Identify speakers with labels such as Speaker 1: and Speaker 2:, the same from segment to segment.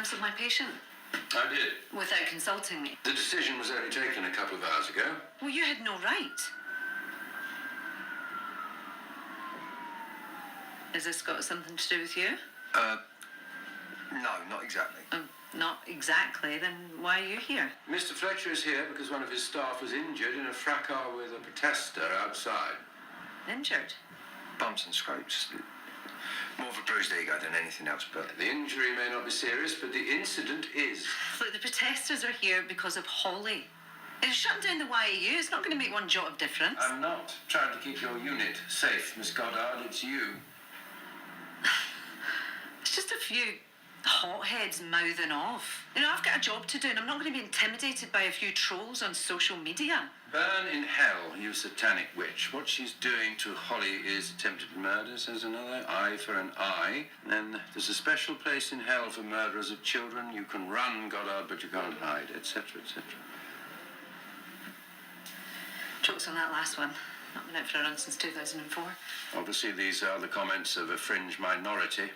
Speaker 1: cancelled my patient?
Speaker 2: I did.
Speaker 1: Without consulting me?
Speaker 2: The decision was only taken a couple of hours ago.
Speaker 1: Well, you had no right. Has this got something to do with you?
Speaker 2: No, not exactly.
Speaker 1: Not exactly. Then why are you here?
Speaker 2: Mr. Fletcher is here because one of his staff was injured in a fracas with a protester outside.
Speaker 1: Injured?
Speaker 2: Bumps and scrapes. More of a bruised ego than anything else, but the injury may not be serious, but the incident is.
Speaker 1: Look, the protesters are here because of Holly. It's shutting down the YAU. It's not going to make one jot of difference.
Speaker 2: I'm not trying to keep your unit safe, Miss Goddard. It's you.
Speaker 1: It's just a few hotheads mouthing off. You know, I've got a job to do and I'm not going to be intimidated by a few trolls on social media.
Speaker 2: Burn in hell, you satanic witch. What she's doing to Holly is attempted murder, says another. Eye for an eye. And then there's a special place in hell for murderers of children. You can run, Goddard, but you can't hide, etc., etc.
Speaker 1: Jokes on that last one. Not been out for a run since 2004.
Speaker 2: Obviously, these are the comments of a fringe minority,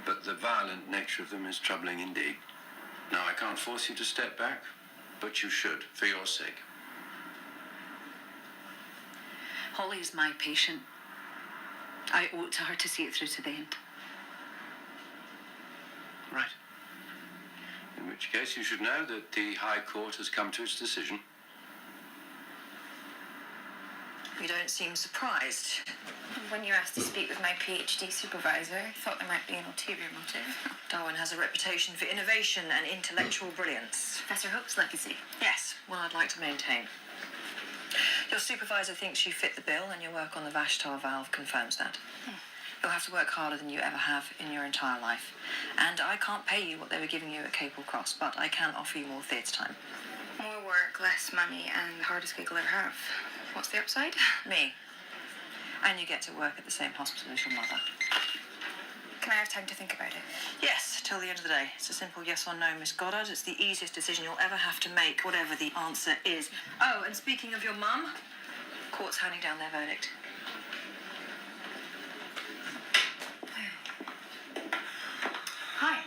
Speaker 2: but the violent nature of them is troubling indeed. Now, I can't force you to step back, but you should, for your sake.
Speaker 1: Holly is my patient. I owe it to her to see it through to the end.
Speaker 2: Right. In which case, you should know that the High Court has come to its decision.
Speaker 3: You don't seem surprised. When you asked to speak with my PhD supervisor, I thought there might be an ulterior motive. Darwin has a reputation for innovation and intellectual brilliance.
Speaker 1: Professor Hook's legacy.
Speaker 3: Yes, one I'd like to maintain. Your supervisor thinks you fit the bill and your work on the Vashtar valve confirms that. You'll have to work harder than you ever have in your entire life. And I can't pay you what they were giving you at Capel Cross, but I can offer you more theatre time.
Speaker 4: More work, less money, and the hardest gig I'll ever have. What's the upside?
Speaker 3: Me. And you get to work at the same hospital as your mother.
Speaker 4: Can I have time to think about it?
Speaker 3: Yes, till the end of the day. It's a simple yes or no, Miss Goddard. It's the easiest decision you'll ever have to make, whatever the answer is. Oh, and speaking of your mum, court's handing down their verdict.
Speaker 1: Hi.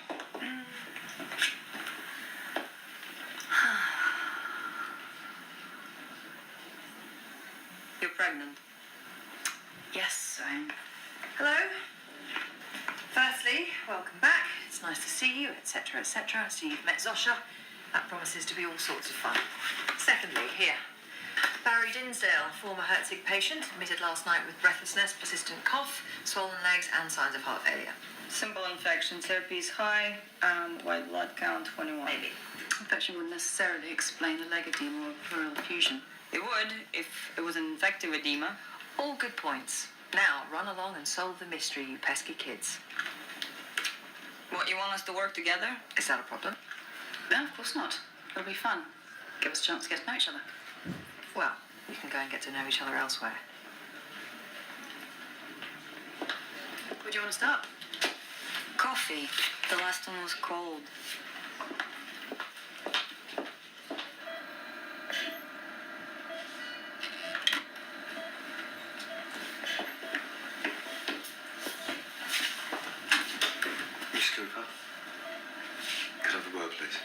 Speaker 1: You're pregnant?
Speaker 3: Yes, I'm... Hello? Firstly, welcome back. It's nice to see you, etc., etc. I see you've met Zosia. That promises to be all sorts of fun. Secondly, here. Barry Dinsdale, former Herzig patient, admitted last night with breathlessness, persistent cough, swollen legs, and signs of heart failure.
Speaker 5: Simple infection, therapy is high, and white blood count 21.
Speaker 3: Maybe.
Speaker 1: Infection wouldn't necessarily explain a leg edema or pleural effusion.
Speaker 5: It would if it was an infective edema.
Speaker 3: All good points. Now, run along and solve the mystery, you pesky kids.
Speaker 5: What, you want us to work together?
Speaker 3: Is that a problem?
Speaker 1: No, of course not. It'll be fun. Give us a chance to get to know each other.
Speaker 3: Well, we can go and get to know each other elsewhere.
Speaker 1: Where do you want to start?
Speaker 5: Coffee. The last one was cold.
Speaker 2: Miss Cooper, could I have a word, please?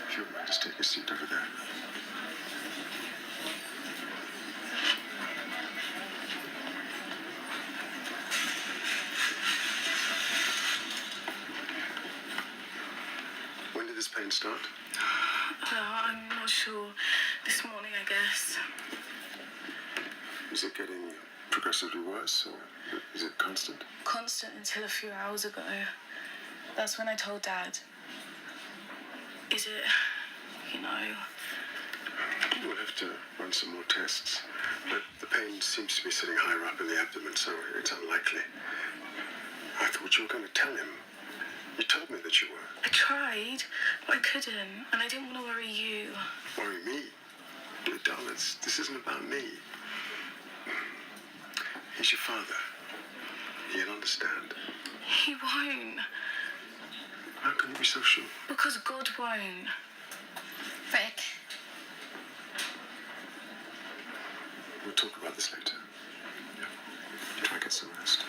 Speaker 2: If you might just take a seat over there. When did this pain start?
Speaker 4: I'm not sure. This morning, I guess.
Speaker 2: Is it getting progressively worse, or is it constant?
Speaker 4: Constant until a few hours ago. That's when I told Dad. Is it, you know...
Speaker 6: We'll have to run some more tests, but the pain seems to be sitting higher up in the abdomen, so it's unlikely. I thought you were going to tell him. You told me that you were.
Speaker 4: I tried, but I couldn't, and I didn't want to worry you.
Speaker 6: Worry me? Darla, this isn't about me. He's your father. He'll understand.
Speaker 4: He won't.
Speaker 6: How can you be so sure?
Speaker 4: Because God won't.
Speaker 7: Rick,
Speaker 6: We'll talk about this later. Yeah. You try and get some rest.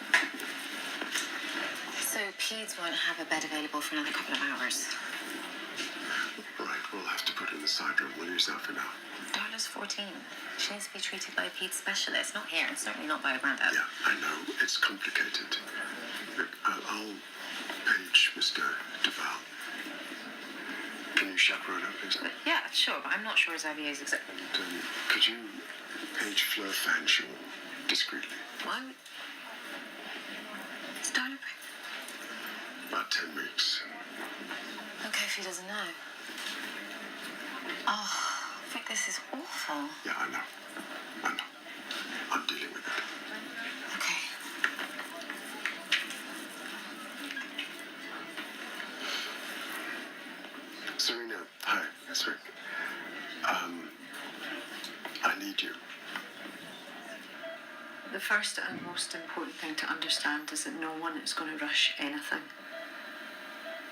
Speaker 7: so Pleads won't have a bed available for another couple of hours.
Speaker 6: Right, we'll have to put her in the side room. We'll use that for now.
Speaker 7: Darla's 14. She needs to be treated by a Pleads specialist, not here, and certainly not by a granddad.
Speaker 6: Yeah, I know. It's complicated. Look, I'll page Mr. Duval. Can you chaperone her, please?
Speaker 7: Yeah, sure, but I'm not sure Xavier's exact.
Speaker 6: And, could you page Fleur Fanshawe discreetly?
Speaker 7: Why would... Is Darla pregnant?
Speaker 6: About 10 weeks.
Speaker 7: Okay, if he doesn't know. Oh, Rick, this is awful.
Speaker 6: Yeah, I know. I'm dealing with it.
Speaker 7: Okay.
Speaker 6: Serena, hi, it's Rick. I need you.
Speaker 1: The first and most important thing to understand is that no one is going to rush anything.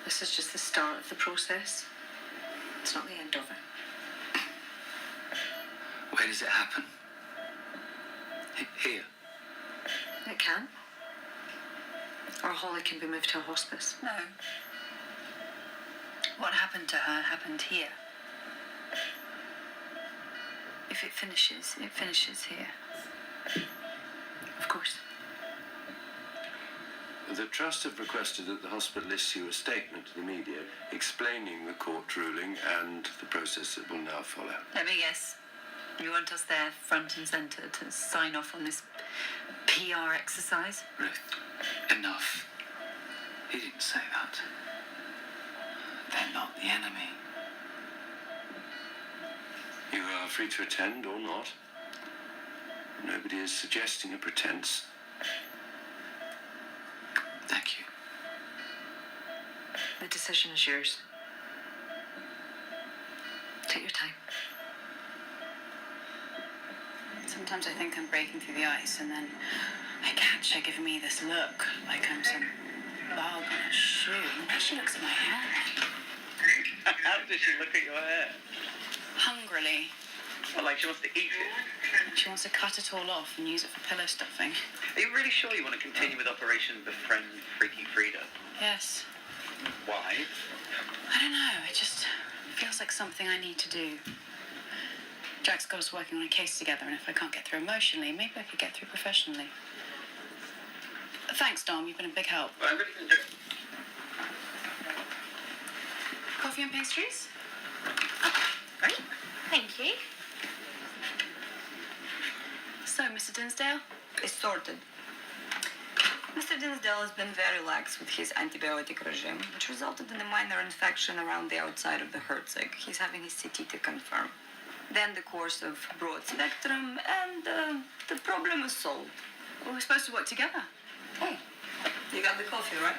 Speaker 1: This is just the start of the process. It's not the end of it.
Speaker 8: Where does it happen? Here.
Speaker 1: It can. Or Holly can be moved to a hospice.
Speaker 5: No. What happened to her happened here. If it finishes here.
Speaker 1: Of course.
Speaker 2: The Trust have requested that the hospital issue a statement to the media explaining the court ruling and the process that will now follow.
Speaker 5: Let me guess. You want us there, front and centre, to sign off on this PR exercise?
Speaker 8: Ruth, enough. He didn't say that. They're not the enemy.
Speaker 2: You are free to attend or not. Nobody is suggesting a pretense.
Speaker 8: Thank you.
Speaker 1: The decision is yours. Take your time.
Speaker 9: Sometimes I think I'm breaking through the ice, and then I catch her giving me this look, like I'm some bug on a shoe. And then she looks at my hair,
Speaker 10: How does she look at your hair?
Speaker 9: hungrily.
Speaker 10: Well, like she wants to eat it.
Speaker 9: She wants to cut it all off and use it for pillow stuffing.
Speaker 10: Are you really sure you want to continue with Operation Befriend Freaky Frieda?
Speaker 9: Yes.
Speaker 10: Why?
Speaker 9: I don't know, it just feels like something I need to do. Jack's got us working on a case together, and if I can't get through emotionally, maybe I could get through professionally. Thanks, Dom, you've been a big help.
Speaker 10: Well, I'm really going to do it.
Speaker 9: Coffee and pastries?
Speaker 10: Right?
Speaker 7: Thank you.
Speaker 9: So, Mr. Dinsdale?
Speaker 5: It's sorted. Mr. Dinsdale has been very lax with his antibiotic regime, which resulted in a minor infection around the outside of the Herzog. He's having his CT to confirm. Then the course of broad spectrum, and the problem is solved.
Speaker 9: Well, we're supposed to work together.
Speaker 5: Hey, you got the coffee, right?